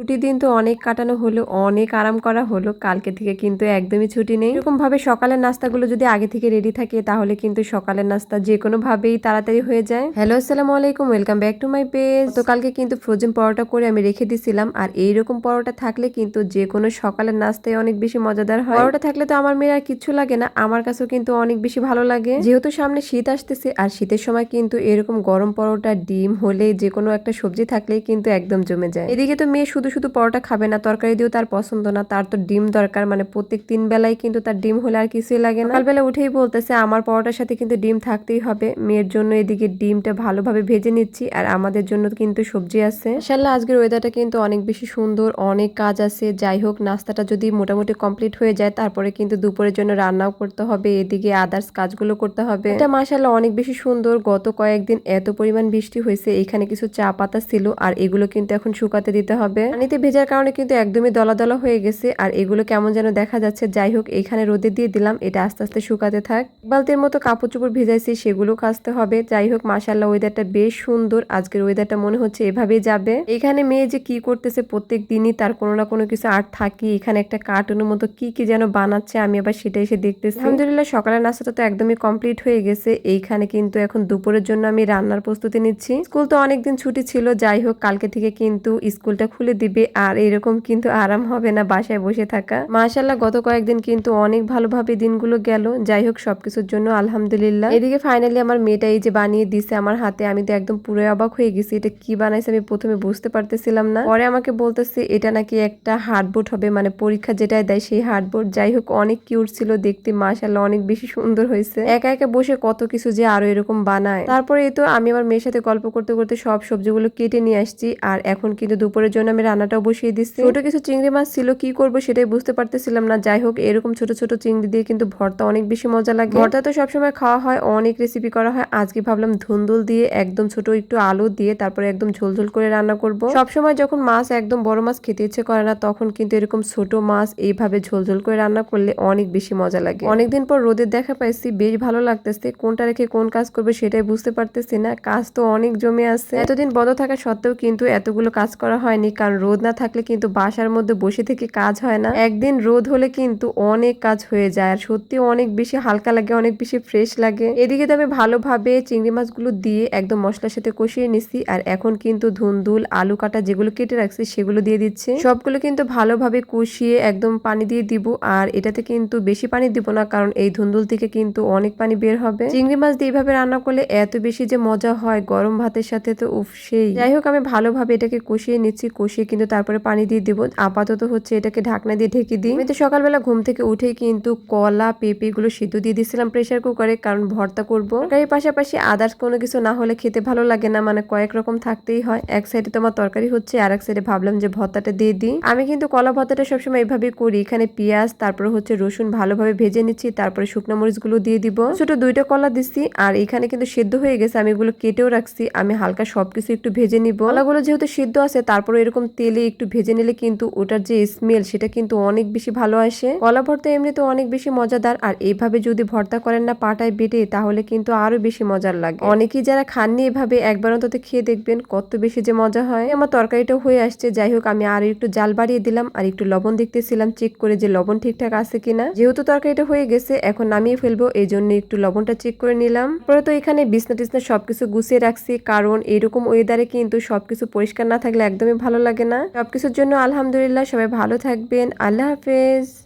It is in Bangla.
ছুটির দিন তো অনেক কাটানো হলো, অনেক আরাম করা হলো। কালকে থেকে কিন্তু একদমই ছুটি নেই। এরকম ভাবে সকালের নাস্তাগুলো যদি আগে থেকে রেডি থাকে তাহলে কিন্তু সকালের নাস্তা যে কোনো ভাবেই তাড়াতাড়ি হয়ে যায়। হ্যালো, আসসালামু আলাইকুম, welcome back to my page. তো কালকে কিন্তু ফ্রোজেন পরোটা করে আমি রেখে দিছিলাম, আর এইরকম পরোটা থাকলে কিন্তু যে কোনো সকালের নাস্তায় অনেক বেশি মজাদার হয়। পরোটা থাকলে তো আমার মেয়ের আর কিচ্ছু লাগে না, আমার কাছেও কিন্তু অনেক বেশি ভালো লাগে। যেহেতু সামনে শীত আসতেছে, আর শীতের সময় কিন্তু এরকম গরম পরোটা, ডিম হলে যে কোনো একটা সবজি থাকলেই কিন্তু একদম জমে যায়। এদিকে তো মেয়ে শুধু শুধু পরোটা খাবে না, তরকারি দিয়েও তার পছন্দ না, তার তো ডিম দরকার। মানে প্রত্যেক 3 বেলায় কিন্তু তার ডিম হলে আর কিছুই লাগে না। সকালবেলা উঠেই বলতেছে আমার পরোটার সাথে কিন্তু ডিম থাকতেই হবে। মেয়ের জন্য এদিকে ডিমটা ভালোভাবে ভেজে নিচ্ছি, আর আমাদের জন্য কিন্তু সবজি আছে। মাশাআল্লাহ, আজকের ওয়েদারটা কিন্তু অনেক বেশি সুন্দর, অনেক কাজ আছে। যাই হোক, নাস্তাটা যদি মোটামুটি কমপ্লিট হয়ে যায় তারপরে কিন্তু দুপুরের জন্য রান্নাও করতে হবে, এদিকে আদার্স কাজগুলো করতে হবে। এটা মাশাআল্লাহ অনেক বেশি সুন্দর। গত কয়েকদিন এত পরিমাণ বৃষ্টি হয়েছে, এখানে কিছু চা পাতা ছিল, আর এগুলো কিন্তু এখন শুকাতে দিতে হবে। পানিতে ভেজার কারণে কিন্তু একদমই দলা দলা হয়ে গেছে, আর এগুলো কেমন যেন দেখা যাচ্ছে। যাই হোক, এখানে রোদে দিয়ে দিলাম, এটা আস্তে আস্তে শুকাতে থাক। বালতির মতো কাপড় চোপড় ভিজাইছি, সেগুলো কাচতে হবে। যাই হোক, মাশাআল্লাহ ওয়েদারটা বেশ সুন্দর। আজকের ওয়েদারটা মনে হচ্ছে এভাবেই যাবে। এখানে মেয়ে যে কি করতেছে প্রত্যেক দিনই, তার কোনো না কোনো কিছু আর্ট থাকি। এখানে একটা কার্টুনের মতো কি কি যেন বানাচ্ছে, আমি আবার সেটা এসে দেখতেছি। আলহামদুলিল্লাহ, সকালের নাস্তাটা তো একদমই কমপ্লিট হয়ে গেছে। এইখানে কিন্তু এখন দুপুরের জন্য আমি রান্নার প্রস্তুতি নিচ্ছি। স্কুল তো অনেকদিন ছুটি ছিল, যাই হোক কালকে থেকে কিন্তু স্কুলটা খুলে দিবে, আর এরকম কিন্তু আরাম হবে না বাসায় বসে থাকা। মাশাআল্লাহ, গত কয়েকদিন কিন্তু অনেক ভালোভাবে দিনগুলো গেল। যাই হোক, সবকিছুর জন্য আলহামদুলিল্লাহ। এদিকে ফাইনালি আমার মেয়েটা এই যে বানিয়ে দিছে আমার হাতে, আমি তো একদম পুরো অবাক হয়ে গেছি। এটা কি বানাইছে আমি প্রথমে বুঝতে পারতেছিলাম না, পরে আমাকে বলতেছে এটা নাকি একটা হার্ডবোর্ড হবে, মানে পরীক্ষা যেটাই দেয় সেই হার্ডবোর্ড। যাই হোক, অনেক কিউট ছিল দেখতে, মাশাআল্লাহ অনেক বেশি সুন্দর হয়েছে। একা একা বসে কত কিছু যে আরো এরকম বানায়। তারপরে এই তো আমি আমার মেয়ের সাথে গল্প করতে করতে সব সবজিগুলো কেটে নিয়ে আসছি, আর এখন কিন্তু দুপুরের জন্য আমি রান্নাটাও বসিয়ে দিচ্ছি। ছোট কিছু চিংড়ি মাছ ছিল, কি করব সেটাই বুঝতে পারতেছিলাম না। যাই হোক, এরকম ছোট ছোট চিংড়ি দিয়ে কিন্তু ভর্তা অনেক বেশি মজা লাগে। ভর্তা তো সবসময় খাওয়া হয়, অনেক রেসিপি করা হয়। আজকে ভাবলাম ধুন্দুল দিয়ে একদম ছোট একটু আলু দিয়ে তারপরে একদম ঝোলঝোল করে রান্না করব। সবসময় যখন মাছ একদম বড় মাছ খেতে ইচ্ছে করে না, তখন কিন্তু এরকম ছোট মাছ এইভাবে ঝোলঝোল করে রান্না করলে অনেক বেশি মজা লাগে। অনেকদিন পর রোদের দেখা পাইছি, বেশ ভালো লাগতেছে। কোনটা রেখে কোন কাজ করবে সেটাই বুঝতে পারতেছি না। কাজ তো অনেক জমে আছে। এতদিন বন্ধ থাকা সত্ত্বেও কিন্তু এতগুলো কাজ করা হয়নি, কারণ রোদ না থাকলে কিন্তু বাসার মধ্যে বসে থেকে কাজ হয় না। একদিন রোদ হলে কিন্তু অনেক কাজ হয়ে যায়, আর সত্যি অনেক বেশি হালকা লাগে, অনেক বেশি ফ্রেশ লাগে। এদিকে তো আমি ভালোভাবে চিংড়ি মাছগুলো দিয়ে একদম মশলার সাথে কষিয়ে নিছি, আর এখন কিন্তু ধুন্দুল আলু কাটা যেগুলো কেটে রাখছি সেগুলো দিয়ে দিচ্ছি। সবগুলো কিন্তু ভালোভাবে কষিয়ে একদম পানি দিয়ে দিব, আর এটাতে কিন্তু বেশি পানি দিব না, কারণ এই ধুন্দুল থেকে কিন্তু অনেক পানি বের হবে। চিংড়ি মাছ দিয়ে এইভাবে রান্না করলে এত বেশি যে মজা হয় গরম ভাতের সাথে, তো উফ সেই। যাই হোক, আমি ভালোভাবে এটাকে কষিয়ে নিচ্ছি, কষিয়ে কিন্তু তারপরে পানি দিয়ে দিব। আপাতত হচ্ছে এটাকে ঢাকনা দিয়ে ঢেকে দিই। আমি তো সকালবেলা ঘুম থেকে উঠেই কিন্তু কলা পেঁপে গুলো সিদ্ধ দিয়ে দিয়েছিলাম প্রেসার কুকারে, কারণ ভর্তা করবো। তরকারির পাশাপাশি আদার্স কোনো কিছু না হলে খেতে ভালো লাগে না, মানে কয়েক রকম থাকতেই হয়। এক সাইডে তোমার তরকারি হচ্ছে, আর এক সাইডে ভাবলাম যে ভর্তাটা দিয়ে দিই। আমি কিন্তু কলা ভর্তাটা সবসময় এইভাবে করি। এখানে পেঁয়াজ তারপরে হচ্ছে রসুন ভালোভাবে ভেজে নিচ্ছি, তারপরে শুকনো মরিচ গুলো দিয়ে দিব। ছোট 2টা কলা দিচ্ছি, আর এখানে কিন্তু সিদ্ধ হয়ে গেছে, আমি এগুলো কেটেও রাখছি। আমি হালকা সবকিছু একটু ভেজে নিব। কলাগুলো যেহেতু সিদ্ধ আছে, তারপরে এরকম তেলে একটু ভেজে নিলে কিন্তু ওটার যে স্মেল সেটা কিন্তু অনেক বেশি ভালো আসে। কলা ভর্তা এমনিতে অনেক বেশি মজাদার, আর এইভাবে যদি ভর্তা করেন না পাটায় বেটে, তাহলে কিন্তু আরো বেশি মজার লাগে। অনেকেই যারা খাননি এভাবে একবার অন্তত খেয়ে দেখবেন কত বেশি যে মজা হয়। আমার তরকারিটাও হয়ে আসছে। যাই হোক, আমি আর একটু জাল বাড়িয়ে দিলাম, আর একটু লবণ দেখতেছিলাম চেক করে যে লবণ ঠিকঠাক আছে কিনা। যেহেতু তরকারিটা হয়ে গেছে, এখন নামিয়ে ফেলবো, এই জন্য একটু লবণটা চেক করে নিলাম। পরে তো এখানে বিছনা টিছনা সবকিছু গুছিয়ে রাখছি, কারণ এরকম ওয়েদারে কিন্তু সবকিছু পরিষ্কার না থাকলে একদমই ভালো লাগে না। সবকিছুর জন্য আলহামদুলিল্লাহ। সবাই ভালো থাকবেন, আল্লাহ হাফেজ।